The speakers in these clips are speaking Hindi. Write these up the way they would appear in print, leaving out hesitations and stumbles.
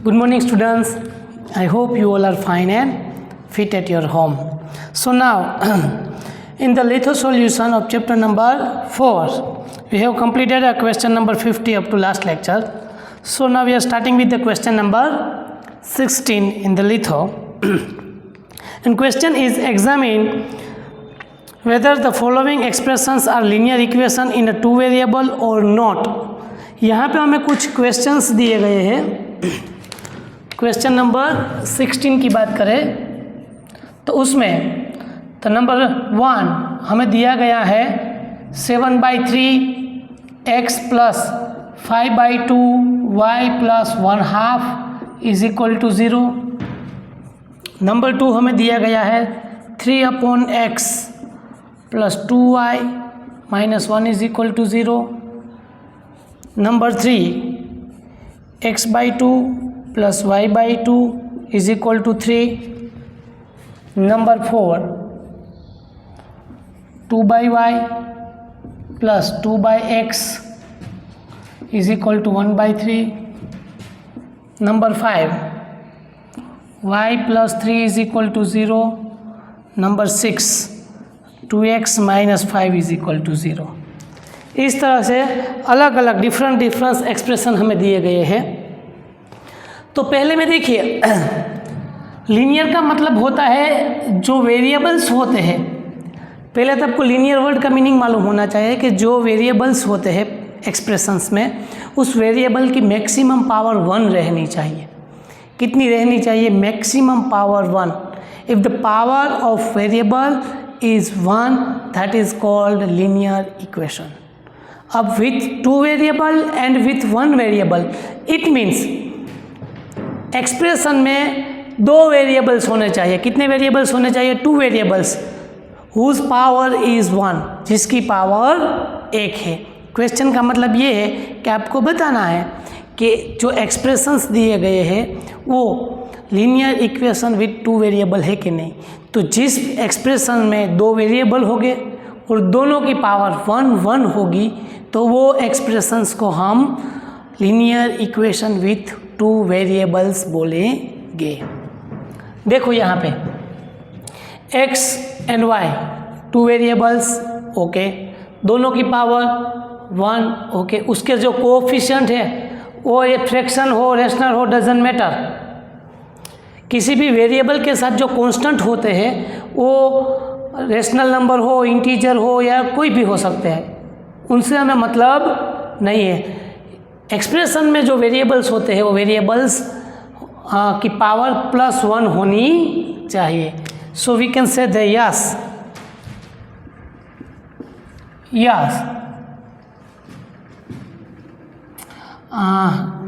Good morning, students. I hope you all are fine and fit at your home. So now, in the litho solution of chapter number 4, we have completed a question number 50 up to last lecture. So now we are starting with the question number 16 in the litho. And question is examine whether the following expressions are linear equation in a two variable or not. यहाँ पे हमें कुछ क्वेश्चंस दिए गए हैं. क्वेश्चन नंबर 16 की बात करें तो उसमें तो नंबर 1 हमें दिया गया है 7/3 x plus 5/2 y plus 1/2 is equal to 0. Number 2 हमें दिया गया है 3/x plus 2y minus 1 is equal to 0. Number 3 x/2 plus y/2 is equal to 3. Number 4 2/y plus 2/x is equal to 1/3. Number 5 y plus 3 is equal to 0. Number 6 2x minus 5 is equal to 0. इस तरह से अलग अलग डिफरेंट एक्सप्रेशन हमें दिए गए हैं. तो पहले में देखिए लीनियर का मतलब होता है जो वेरिएबल्स होते हैं. पहले तो आपको लीनियर वर्ड का मीनिंग मालूम होना चाहिए कि जो वेरिएबल्स होते हैं एक्सप्रेशंस में उस वेरिएबल की मैक्सिमम पावर 1 रहनी चाहिए. कितनी रहनी चाहिए? Maximum power 1. If the power of variable is 1 that is called linear equation. अब with 2 variable and with 1 variable it means expression में 2 वेरिएबल्स होने चाहिए. कितने वेरिएबल्स होने चाहिए? 2 वेरिएबल्स हुज पावर इज़ 1, जिसकी पावर 1 है. क्वेश्चन का मतलब ये है कि आपको बताना है कि जो एक्सप्रेशंस दिए गए हैं वो लीनियर इक्वेशन विथ 2 वेरिएबल है कि नहीं. तो जिस एक्सप्रेशन में 2 वेरिएबल होंगे और दोनों की पावर 1 होगी तो वो एक्सप्रेशंस को हम लीनियर इक्वेशन विथ 2 वेरिएबल्स बोलेंगे. देखो यहाँ पे x and y 2 variables okay, दोनों की पावर 1 ओके. उसके जो कोएफिशिएंट है वो ये फ्रैक्शन हो रेशनल हो डजंट मैटर. किसी भी वेरिएबल के साथ जो कांस्टेंट होते हैं वो रेशनल नंबर हो इंटीजर हो या कोई भी हो सकते हैं, उनसे हमें मतलब नहीं है. एक्सप्रेशन में जो वेरिएबल्स होते हैं वो वेरिएबल्स की पावर +1 होनी चाहिए. So we can say the yes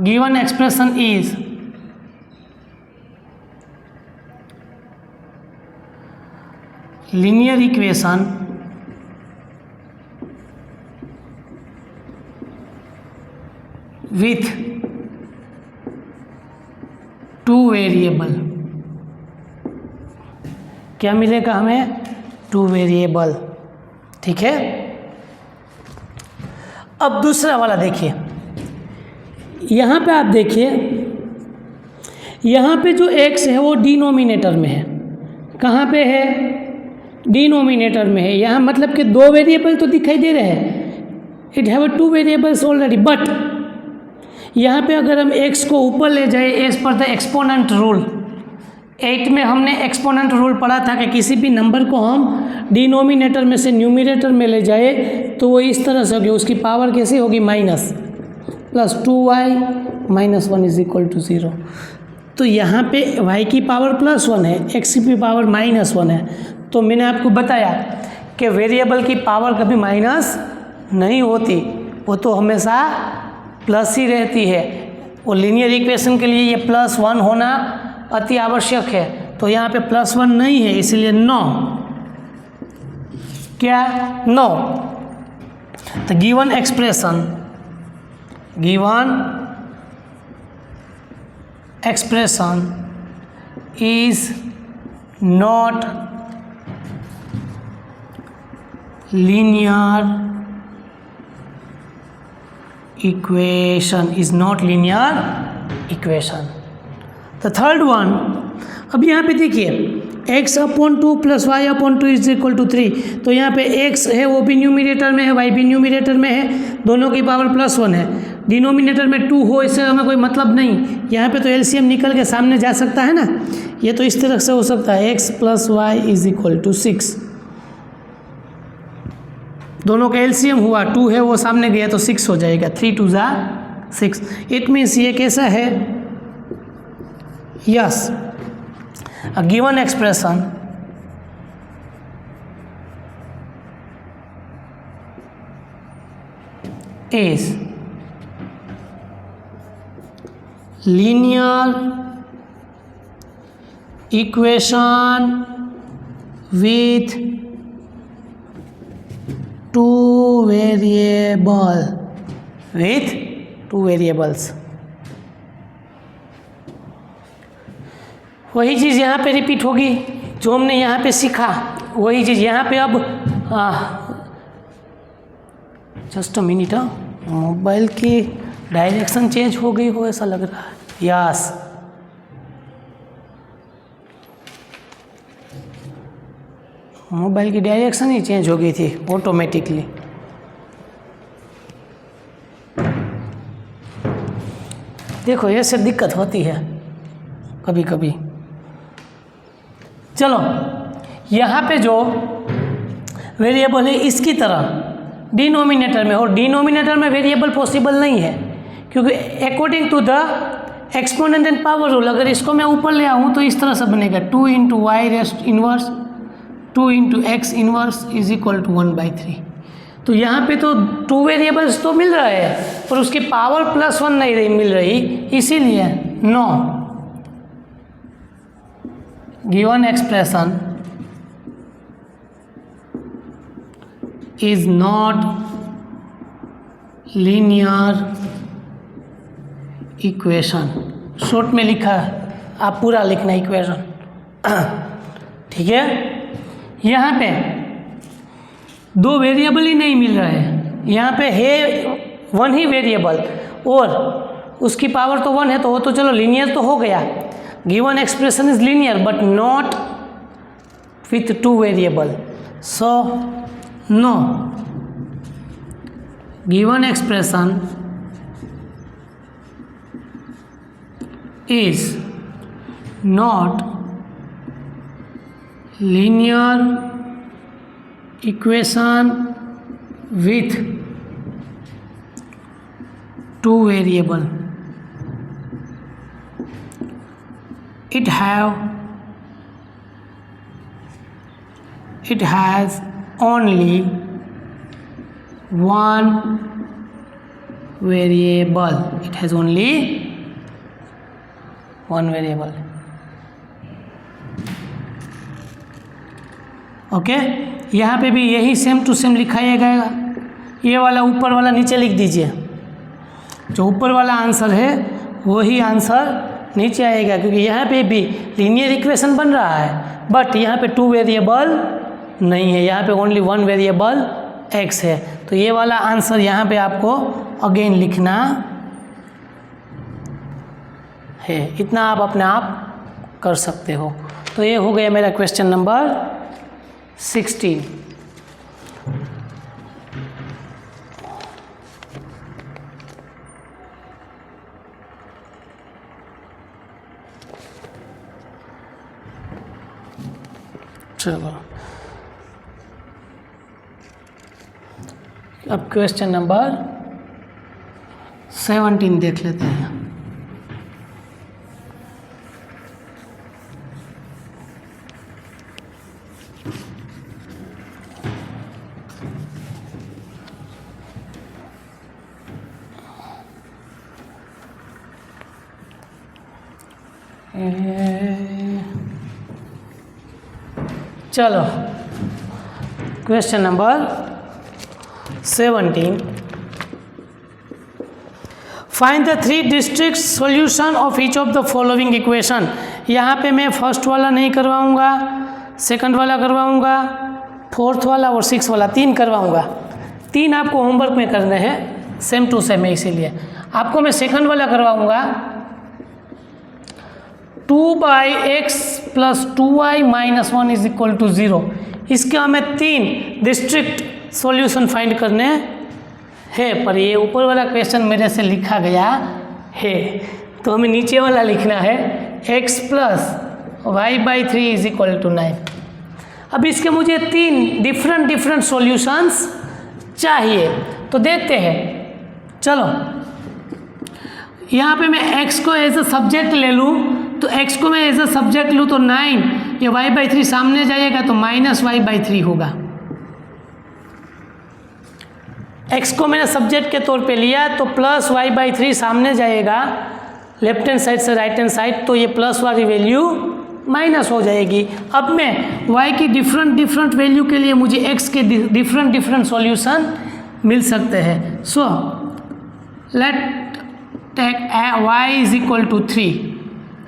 given expression is linear equation with 2 variable. क्या मिलेगा हमें? 2 वेरिएबल. ठीक है. अब दूसरा वाला देखिए. यहाँ पे आप देखिए यहाँ पे जो x है वो डिनोमिनेटर में है. कहाँ पे है? डिनोमिनेटर में है. यहाँ मतलब कि 2 वेरिएबल तो दिखाई दे रहे हैं. It have 2 variables already. But यहाँ पे अगर हम x को ऊपर ले जाए as per the exponent rule, 8 में हमने एक्सपोनेंट रूल पढ़ा था कि किसी भी नंबर को हम डिनोमिनेटर में से न्यूमिनेटर में ले जाए तो वो इस तरह से होगी. उसकी पावर कैसे होगी? Minus plus 2y minus 1 is equal to 0. तो यहाँ पे y की पावर +1 है, x की पावर -1 है. तो मैंने आपको बताया कि वेरिएबल की पावर कभी माइनस नहीं होती, वो तो हमेशा प्लस ही रहती है. वो लीनियर इक्वेशन के लिए ये +1 होना अति आवश्यक है. तो यहाँ पे +1 नहीं है, इसलिए नो. क्या? नो. तो given expression is not linear equation. The third one, अब यहाँ पे देखिए x/2 + y/2 is equal to 3, तो यहाँ पे x है वो भी न्यूमिनेटर में है, y भी न्यूमिनेटर में है, दोनों की पावर +1 है। डिनोमिनेटर में 2 हो इससे हमें कोई मतलब नहीं, यहाँ पे तो एलसीएम निकल के सामने जा सकता है ना, ये तो इस तरह से हो सकता है x + y is equal to 6, दोनों का एलसीएम हुआ 2 है वो सामने गया तो 6 हो जाएगा, 3 2 = 6। इट मीन्स ये कैसा है, yes, a given expression is linear equation with two variables। वही चीज़ यहाँ पे रिपीट होगी जो हमने यहाँ पे सीखा, वही चीज़ यहाँ पे अब जस्ट अ मिनट, मोबाइल की डायरेक्शन चेंज हो गई हो ऐसा लग रहा है, यस, मोबाइल की डायरेक्शन ही चेंज हो गई थी ऑटोमेटिकली। देखो ऐसे दिक्कत होती है कभी कभी। चलो यहाँ पे जो वेरिएबल है इसकी तरह डिनोमिनेटर में, और डिनोमिनेटर में वेरिएबल पॉसिबल नहीं है क्योंकि according to the exponent and power rule अगर इसको मैं ऊपर ले आऊँ तो इस तरह से बनेगा 2 × y⁻⁻, 2 × x⁻⁻ is equal to 1/3। तो यहाँ पे तो 2 वेरिएबल्स तो मिल रहे हैं पर उसकी पावर +1 नहीं मिल रही, इसीलिए no, given expression is not linear equation। Short में लिखा है, आप पूरा लिखना इक्वेशन, ठीक है। यहाँ पे 2 वेरिएबल ही नहीं मिल रहे हैं, यहाँ पे है 1 ही वेरिएबल और उसकी पावर तो 1 है, तो वो तो चलो लीनियर तो हो गया। Given expression is linear but not with 2 variable, so no, given expression is not linear equation with 2 variable। It has only 1 variable। It has only 1 variable। Okay, यहाँ पे भी यही सेम टू सेम लिखाया गया। ये वाला ऊपर वाला नीचे लिख दीजिए, जो ऊपर वाला आंसर है वही आंसर नीचे आएगा क्योंकि यहाँ पे भी लीनियर इक्वेशन बन रहा है बट यहाँ पे 2 वेरिएबल नहीं है, यहाँ पे ओनली 1 वेरिएबल x है। तो ये वाला आंसर यहाँ पे आपको अगेन लिखना है, इतना आप अपने आप कर सकते हो। तो ये हो गया मेरा क्वेश्चन नंबर 16। चलो अब क्वेश्चन नंबर 17 देख लेते हैं। चलो question number 17, find the 3 district solution of each of the following equation. यहाँ पे मैं फर्स्ट वाला नहीं करवाऊँगा, सेकंड वाला करवाऊँगा, फोर्थ वाला और 6th वाला, 3 करवाऊँगा। 3 आपको होमवर्क में करने हैं सेम टू सेम है, इसीलिए आपको मैं सेकंड वाला करवाऊँगा 2/x plus 2y minus 1 is equal to 0। इसके हमें 3 डिस्ट्रिक्ट सॉल्यूशन फाइंड करने हैं, पर ये ऊपर वाला क्वेश्चन मेरे से लिखा गया है, तो हमें नीचे वाला लिखना है x plus y by 3 is equal to 9। अब इसके मुझे 3 डिफरेंट सॉल्यूशंस चाहिए, तो देखते हैं। चलो यहाँ पे मैं x को एज अ सब्जेक्ट ले लूँ, तो x को मैं एज अ सब्जेक्ट लूँ तो 9, ये y बाई 3 सामने जाएगा तो माइनस वाई बाई 3 होगा। x को मैंने सब्जेक्ट के तौर पे लिया तो प्लस वाई बाई 3 सामने जाएगा लेफ्ट हैंड साइड से राइट हैंड साइड, तो ये प्लस वाली वैल्यू माइनस हो जाएगी। अब मैं y की डिफरेंट वैल्यू के लिए मुझे x के डिफरेंट सॉल्यूशन मिल सकते हैं। So let take y is equal to 3।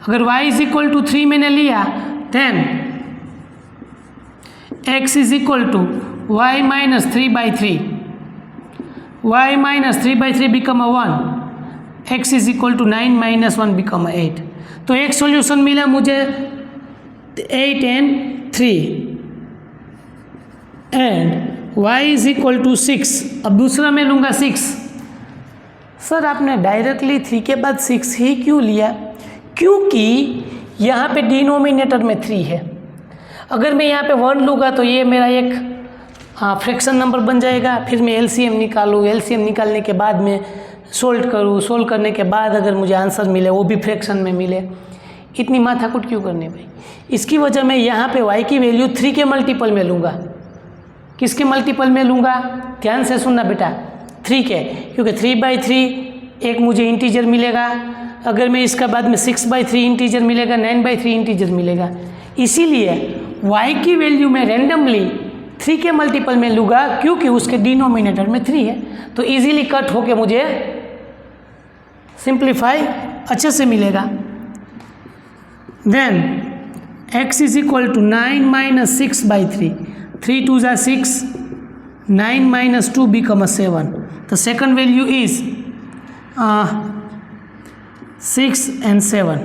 अगर y इज इक्वल टू 3 मैंने लिया, then x is equal to y minus 3/3, y minus 3/3 become 1, x is equal to 9 minus 1 become 8। तो एक सॉल्यूशन मिला मुझे 8 and 3 and y is equal to 6। अब दूसरा मैं लूँगा 6। सर आपने डायरेक्टली 3 के बाद 6 ही क्यों लिया? क्योंकि यहाँ पे डिनोमिनेटर में 3 है। अगर मैं यहाँ पे 1 लूँगा तो ये मेरा एक फ्रैक्शन नंबर बन जाएगा, फिर मैं एलसीएम निकालूँ, एलसीएम निकालने के बाद मैं सोल्व करूँ, सोल्व करने के बाद अगर मुझे आंसर मिले वो भी फ्रैक्शन में मिले, इतनी माथाकुट क्यों करनी भाई? इसकी वजह मैं यहाँ पे y की वैल्यू 3 के मल्टीपल में लूँगा। किसके मल्टीपल में लूँगा? ध्यान से सुनना बेटा, 3 के, क्योंकि 3/3 एक मुझे इंटीजर मिलेगा, अगर मैं इसका बाद में 6/3 इंटीजर मिलेगा, 9/3 इंटीजर मिलेगा। इसीलिए y की वैल्यू मैं रेंडमली 3 के मल्टीपल में लूँगा, क्योंकि उसके डिनोमिनेटर में 3 है, तो इजीली कट होके मुझे सिंप्लीफाई अच्छे से मिलेगा। Then x is equal to 9 minus 6/3, 3 2 ज़ा 6, 9 minus 2 become 7। The second value is 6 and 7।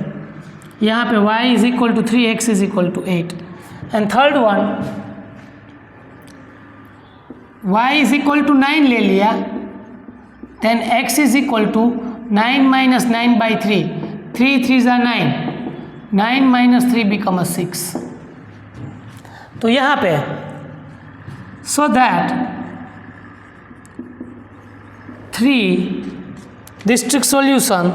यहाँ पे y is equal to 3, x is equal to 8। And third one, y is equal to 9 ले लिया, then x is equal to 9 minus 9/3, 3 3 ज़ा 9, 9 minus 3 become 6। तो यहाँ पे so that 3 district solution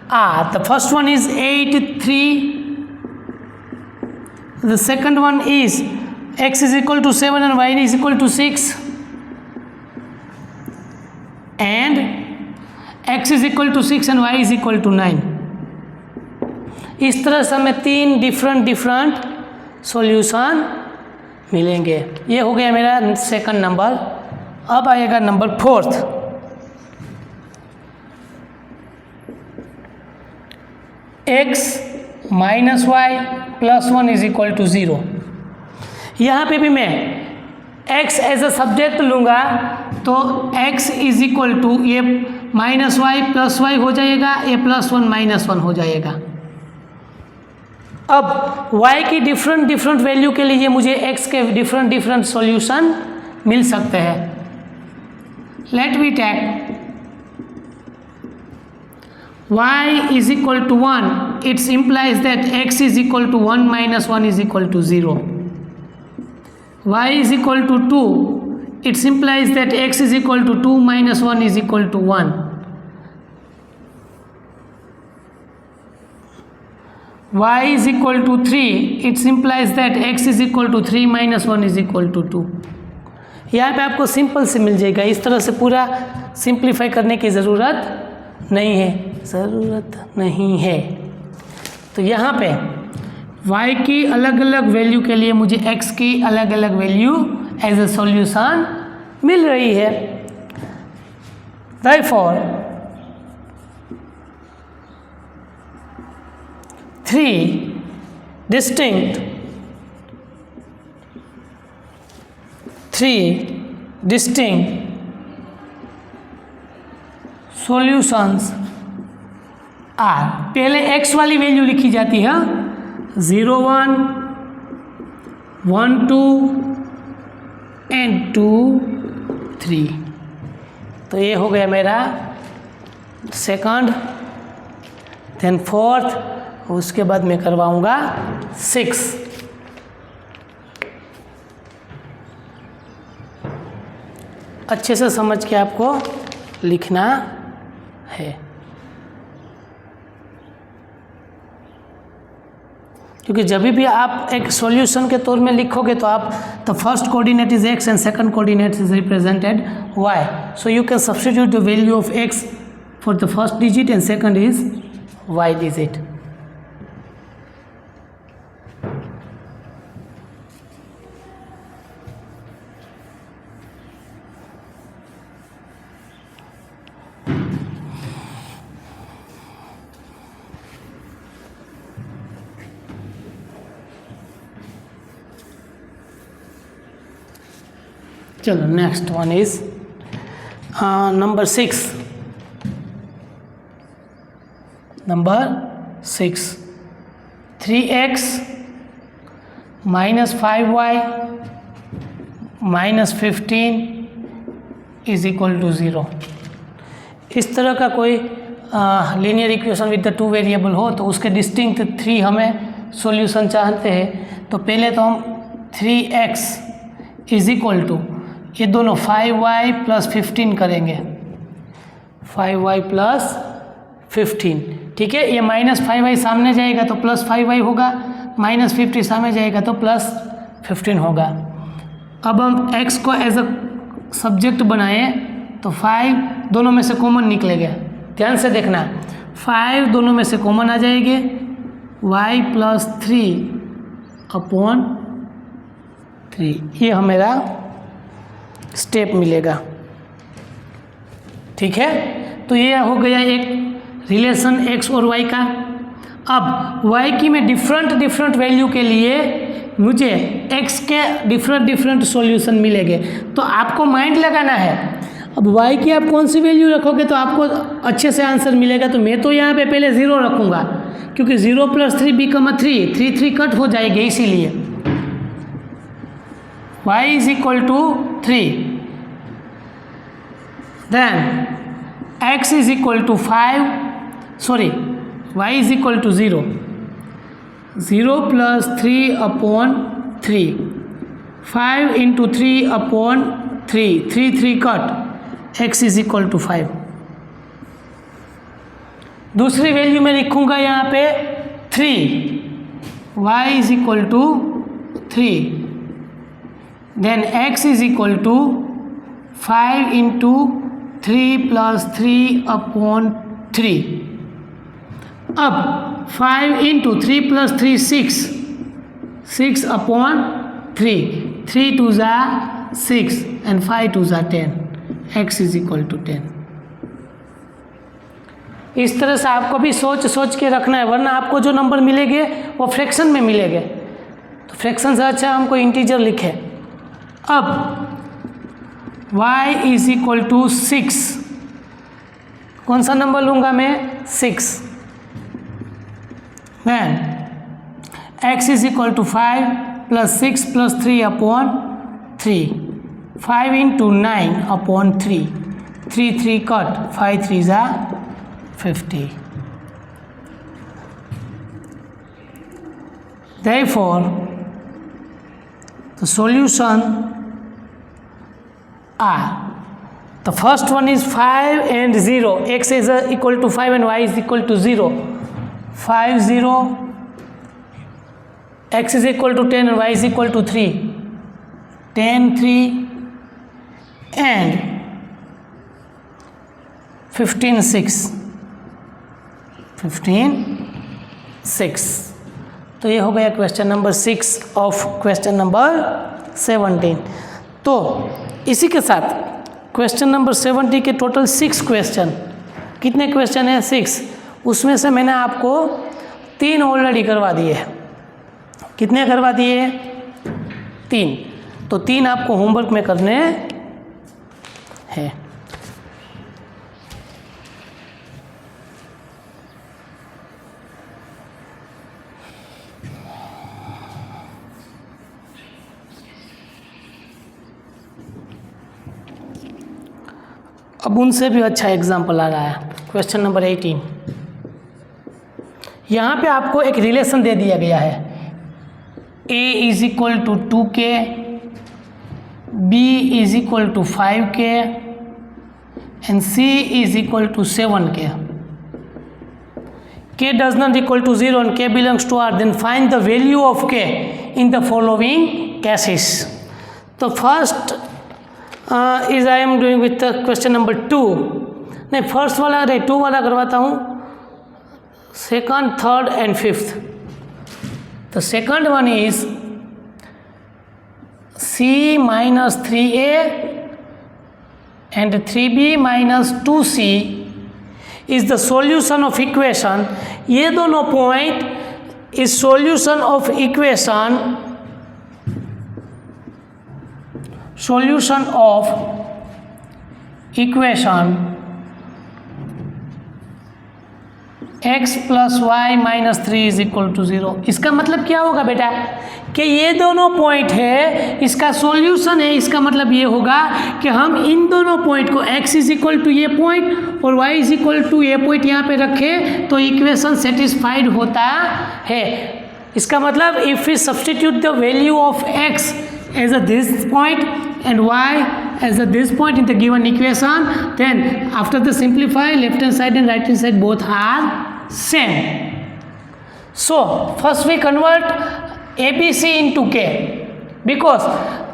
are, the first one is 8 3, the second one is x is equal to 7 and y is equal to 6, and x is equal to 6 and y is equal to 9। इस तरह से हमें 3 डिफरेंट सॉल्यूशन मिलेंगे। ये हो गया मेरा सेकंड नंबर। अब आएगा number 4th। x minus y plus 1 is equal to 0। यहाँ पे भी मैं x एज अ सब्जेक्ट लूँगा, तो x इज इक्वल टू ये माइनस वाई प्लस वाई हो जाएगा, ये प्लस 1 माइनस 1 हो जाएगा। अब y की डिफरेंट वैल्यू के लिए मुझे x के डिफरेंट सॉल्यूशन मिल सकते हैं। Let we take y is equal to 1, it implies that x is equal to 1 minus 1 is equal to 0. y is equal to 2, it implies that x is equal to 2 minus 1 is equal to 1. y is equal to 3, it implies that x is equal to 3 minus 1 is equal to 2. यहाँ पे आपको सिंपल से मिल जाएगा, इस तरह से पूरा सिंप्लीफाई करने की ज़रूरत नहीं है। तो यहाँ पे y की अलग अलग वैल्यू के लिए मुझे x की अलग अलग वैल्यू एज अ सॉल्यूशन मिल रही है। Therefore 3 distinct 3 distinct solutions are, पहले x वाली वैल्यू लिखी जाती है 0 1 1 2 एंड 2 3। तो ये हो गया मेरा सेकंड, देन फोर्थ, उसके बाद मैं करवाऊंगा 6। अच्छे से समझ के आपको लिखना है, क्योंकि जब भी आप एक सॉल्यूशन के तौर में लिखोगे तो आप the first coordinate is x and second coordinate is represented y, so you can substitute the value of x for the first digit and second is y digit. चलो next one is number 6। Number 6 3x minus 5y minus 15 is equal to 0। इस तरह का कोई linear equation with the two variable हो तो उसके डिस्टिंक्ट 3 हमें सॉल्यूशन चाहते हैं। तो पहले तो हम 3x इज इक्वल टू ये दोनों 5y प्लस 15 करेंगे, 5y प्लस 15, ठीक है। ये माइनस 5y सामने जाएगा तो प्लस 5y होगा, माइनस 50 सामने जाएगा तो प्लस 15 होगा। अब हम x को एज अ सब्जेक्ट बनाए तो 5 दोनों में से कॉमन निकलेगा, ध्यान से देखना, 5 दोनों में से कॉमन आ जाएंगे, y प्लस 3/3 ये हमारा स्टेप मिलेगा, ठीक है। तो ये हो गया एक रिलेशन x और y का। अब y की में डिफरेंट वैल्यू के लिए मुझे x के डिफरेंट सॉल्यूशन मिलेंगे, तो आपको माइंड लगाना है। अब y की आप कौन सी वैल्यू रखोगे तो आपको अच्छे से आंसर मिलेगा। तो मैं तो यहाँ पे पहले 0 रखूँगा, क्योंकि 0 + 3 = 3, 3 कट हो जाएगी, इसीलिए y is equal to 3, then x is equal to 5, sorry y is equal to 0, 0 + 3/3, 5 × 3/3, 3 cut, x is equal to 5। दूसरी वैल्यू मैं लिखूंगा यहाँ पे 3, y is equal to 3, then x is equal to 5 × 3 + 3/3। अब 5 × 3 + 3 6/3, 3 2 = 6 and 5 2 = 10, x is equal to 10। इस तरह से आपको भी सोच के रखना है, वरना आपको जो नंबर मिलेंगे वो फ्रैक्शन में मिलेंगे। तो फ्रैक्शन से अच्छा हमको इंटीजर लिखे। अब y इज इक्वल टू 6, कौन सा नंबर लूँगा मैं 6, then x is equal to 5 + 6 + 3/3, 5 × 9/3, 3 cut, 5 3 = 50। Therefore, the solution are, the first one is 5 and 0, x is equal to 5 and y is equal to 0, 5 0, x is equal to 10 and y is equal to 3, 10 3 and 15 6, 15 6। तो ये हो गया question number 6 of question number 17। तो इसी के साथ क्वेश्चन नंबर 70 के टोटल 6 क्वेश्चन, कितने क्वेश्चन हैं 6, उसमें से मैंने आपको 3 ऑलरेडी करवा दिए हैं। कितने करवा दिए 3। तो 3 आपको होमवर्क में करने हैं। अब उनसे भी अच्छा एग्जाम्पल आ रहा है, क्वेश्चन नंबर 18। यहाँ पे आपको एक रिलेशन दे दिया गया है, a is equal to 2k, b is equal to 5k and c is equal to 7k। k does not equal to 0 and k belongs to R, then find the value of k in the following cases. तो first is I am doing with question number 2, नहीं फर्स्ट वाला नहीं 2 वाला करवाता हूँ, सेकंड, थर्ड एंड फिफ्थ। तो second one is c minus 3a and 3b minus 2c is the solution of equation. ये दोनों point is solution of equation, solution of equation x plus y minus 3 is equal to 0। इसका मतलब क्या होगा बेटा कि ये दोनों पॉइंट है, इसका सॉल्यूशन है। इसका मतलब ये होगा कि हम इन दोनों पॉइंट को x इज इक्वल टू ये पॉइंट और y इज इक्वल टू ये पॉइंट यहाँ पे रखें तो इक्वेशन सेटिस्फाइड होता है। इसका मतलब if we substitute the value of x as a this point and y as a this point in the given equation, then after the simplify, left hand side and right hand side both are same. So first we convert ABC into k because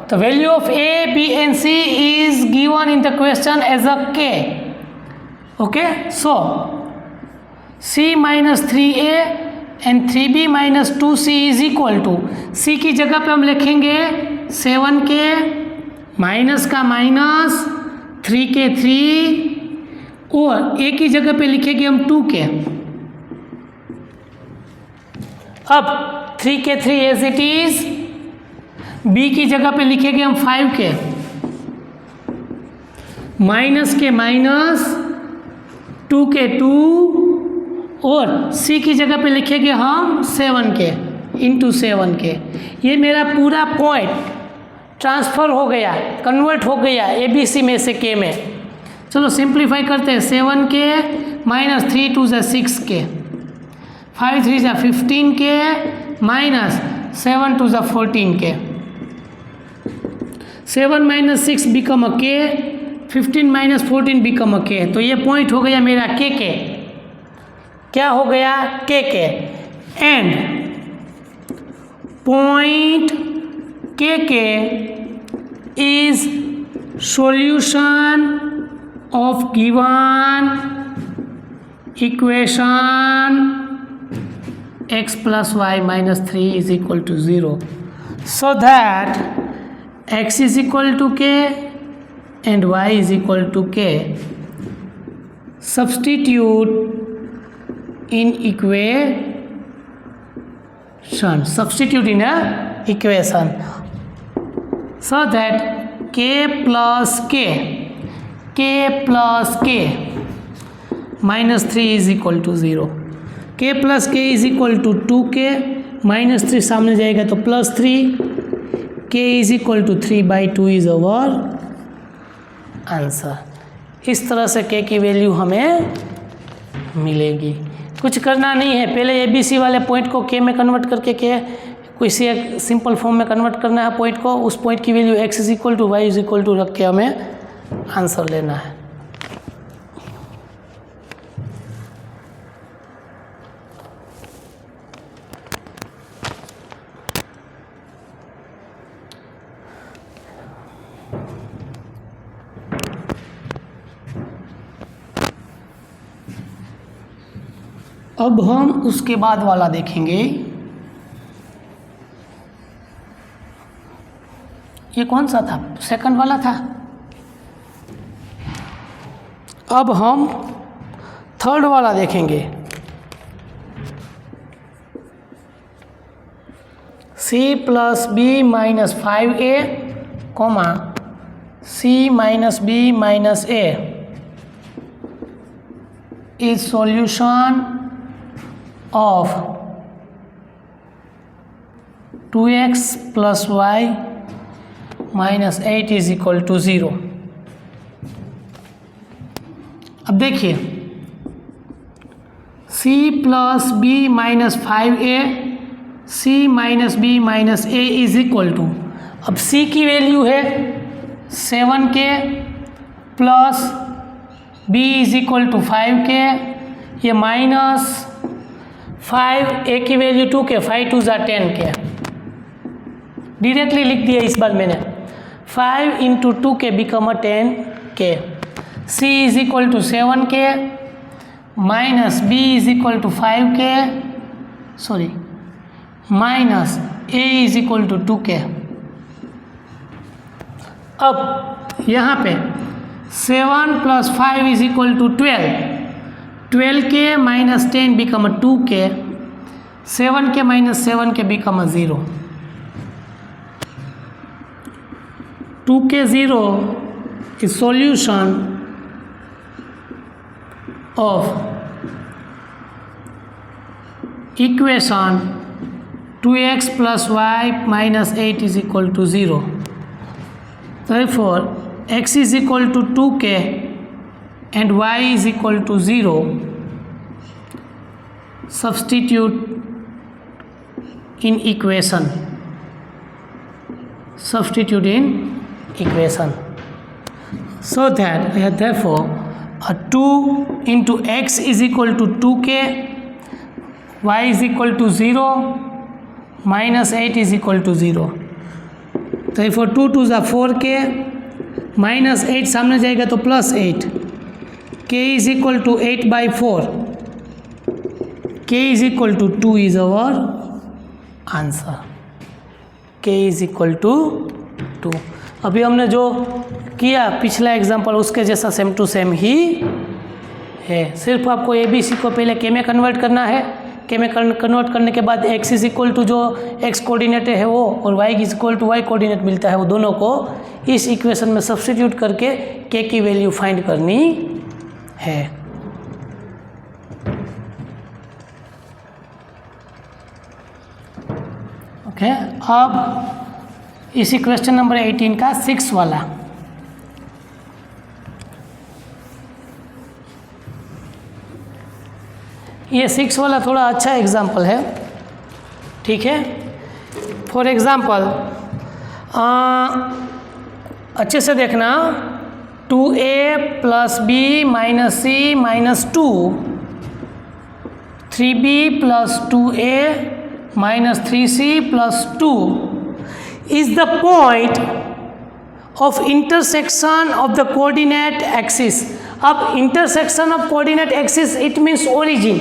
the value of a, b and c is given in the question as a k. Okay, so c minus 3a and 3b minus 2c is equal to, c की जगह पे हम लिखेंगे 7k माइनस का माइनस 3k 3 और a की जगह पे लिखेंगे हम 2k। अब 3k 3 as it is, b की जगह पे लिखेंगे हम 5k माइनस के माइनस 2k 2 और c की जगह पे लिखेंगे हम 7k इंटू 7k। ये मेरा पूरा पॉइंट ट्रांसफ़र हो गया, कन्वर्ट हो गया ABC में से k में। चलो सिंप्लीफाई करते हैं, 7k minus 3 2 6k, 5 3 15k minus 7 2 14k, 7 minus 6 become a k, 15 minus 14 become a k। तो ये पॉइंट हो गया मेरा k, क्या हो गया k and point k is solution of given equation x plus y minus 3 is equal to 0, so that x is equal to k and y is equal to k। Substitute in equation, substitute in a equation so that k plus k minus 3 is equal to 0, k plus k is equal to 2k minus 3 सामने जाएगा तो plus 3, k is equal to 3/2 is our answer. इस तरह से k की वैल्यू हमें मिलेगी। कुछ करना नहीं है, पहले ABC वाले पॉइंट को k में कन्वर्ट करके किसी एक सिंपल फॉर्म में कन्वर्ट करना है पॉइंट को, उस पॉइंट की value x is equal to y is equal to रख के हमें आंसर लेना है। अब हम उसके बाद वाला देखेंगे। ये कौन सा था? सेकंड वाला था। अब हम थर्ड वाला देखेंगे। c plus b minus 5a comma c minus b minus a is solution of 2x plus y minus 8 is equal to 0। अब देखिए c plus b minus 5a c minus b minus a is equal to, अब c की वैल्यू है 7k plus b is equal to 5k, ये माइनस 5, a की वैल्यू 2k, 5 2 ज़ा 10k, डायरेक्टली लिख दिया इस बार मैंने। 5 into 2k become a 10k, c is equal to 7k minus b is equal to 5k, sorry minus a is equal to 2k। अब यहाँ पे 7 plus 5 is equal to 12k minus 10 become 2k, 7k minus 7k become 0, 2k 0 is solution of equation 2x plus y minus 8 is equal to 0. Therefore x is equal to 2k and y is equal to 0. Substitute in equation. Substitute in equation. So that therefore a 2 into x is equal to 2k, y is equal to 0, minus 8 is equal to 0. Therefore 2 2 is 4k, minus 8 सामने जाएगा तो plus 8, k is equal to 8 by 4, k is equal to 2 is our answer, k is equal to 2। अभी हमने जो किया पिछला एग्जाम्पल उसके जैसा सेम टू सेम ही है, सिर्फ आपको ABC को पहले के में कन्वर्ट करना है, के में कन्वर्ट करने के बाद x इज इक्वल टू जो x कोऑर्डिनेट है वो और y is equal to y coordinate मिलता है, वो दोनों को इस इक्वेशन में सब्स्टिट्यूट करके k की वैल्यू फाइंड करनी है। ओके, अब इसी क्वेश्चन नंबर 18 का 6 वाला, ये 6 वाला थोड़ा अच्छा एग्जाम्पल है, ठीक है। फॉर एग्जाम्पल अच्छे से देखना, 2a plus b minus c minus 2, 3b plus 2a minus 3c plus 2 is the point of intersection of the coordinate axis। अब intersection of coordinate axis it means origin,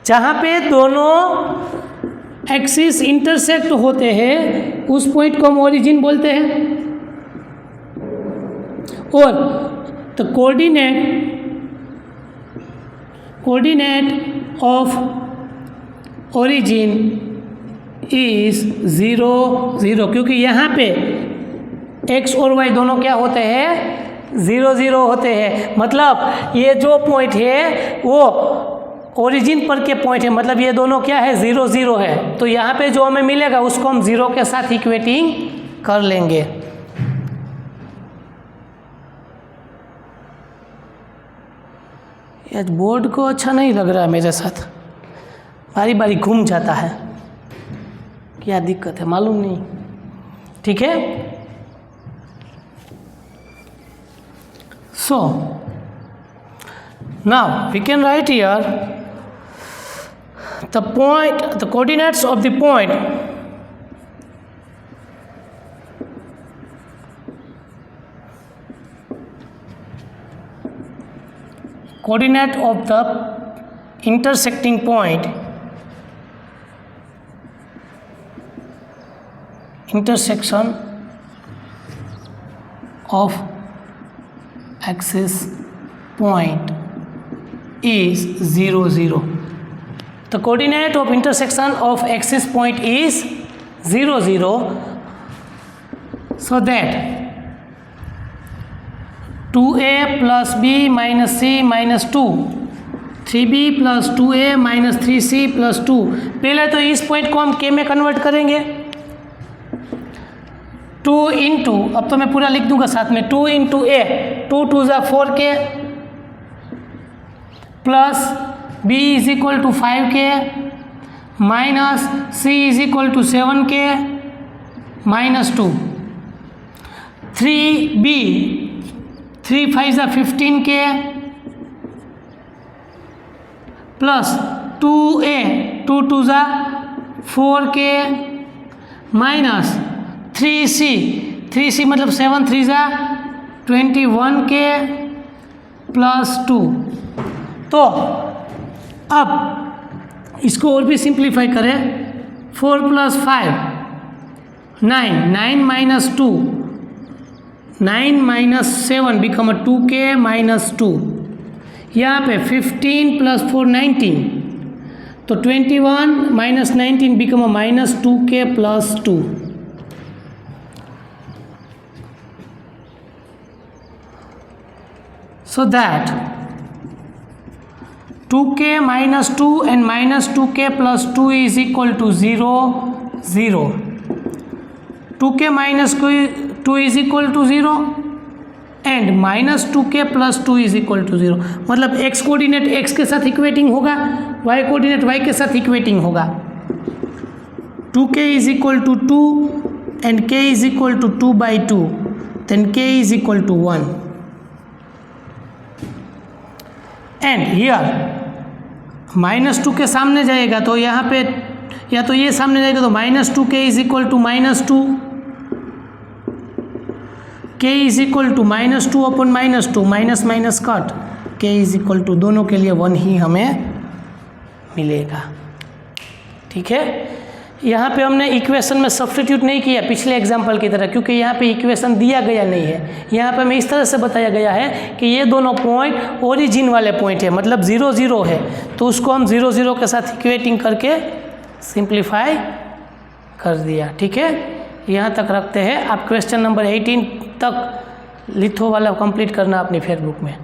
जहाँ पे दोनों एक्सिस इंटरसेक्ट होते हैं उस पॉइंट को हम ओरिजिन बोलते हैं। और तो कोऑर्डिनेट ऑफ ओरिजिन इज 0 0, क्योंकि यहाँ पे x और y दोनों क्या होते हैं 0 0 होते हैं, मतलब ये जो पॉइंट है वो ओरिजिन पर के पॉइंट है, मतलब ये दोनों क्या है 0 0 है। तो यहाँ पे जो हमें मिलेगा उसको हम 0 के साथ इक्वेटिंग कर लेंगे। ये बोर्ड को अच्छा नहीं लग रहा है मेरे साथ, बारी बारी घूम जाता है, क्या दिक्कत है मालूम नहीं, ठीक है। So now we can write here the coordinates of the point coordinate of the intersecting point intersection of axis point is 0 0। The coordinate of intersection of axis point is 0 0, so that 2a plus b minus c minus 2, 3b plus 2a minus 3c plus 2। पहले तो इस पॉइंट को हम के में कन्वर्ट करेंगे, 2 इंटू, अब तो मैं पूरा लिख दूंगा साथ में, 2 इंटू ए, 2 2 ज़ा 4k plus b is equal to 5k minus c is equal to 7k minus 2, 3b, 3 5 ज़ा 15k प्लस 2a, 2 2 ज़ा 4k माइनस 3c मतलब 7 3 ज़ा 21k प्लस 2। तो अब इसको और भी सिंप्लीफाई करें, 4 plus 5 9, 9 minus 2, 9 minus 7 become 2k minus 2। यहाँ पे 15 प्लस 4 19, तो 21 minus 19 become minus 2k plus 2। So that 2k minus 2 and minus 2k plus 2 is equal to 0, 0. 2k minus 2 is equal to 0 and minus 2k plus 2 is equal to 0। मतलब x कोऑर्डिनेट x के साथ इक्वेटिंग होगा, y कोऑर्डिनेट y के साथ इक्वेटिंग होगा। 2k is equal to 2 and k is equal to 2 by 2, then k is equal to 1। And here minus 2 के सामने जाएगा तो यहाँ पे, या तो ये सामने जाएगा तो minus 2k is equal to minus 2, k is equal to minus 2 upon minus 2, minus minus cut, k is equal to, दोनों के लिए 1 ही हमें मिलेगा। ठीक है, यहाँ पे हमने इक्वेशन में सब्स्टिट्यूट नहीं किया पिछले एग्जाम्पल की तरह, क्योंकि यहाँ पे इक्वेशन दिया गया नहीं है। यहाँ पे हमें इस तरह से बताया गया है कि ये दोनों पॉइंट ओरिजिन वाले पॉइंट है, मतलब 0 0 है, तो उसको हम 0 0 के साथ इक्वेटिंग करके सिंप्लीफाई कर दिया। ठीक है, यहाँ तक रखते हैं। आप क्वेश्चन नंबर 18 तक लिथो वाला कंप्लीट करना अपनी फेसबुक में।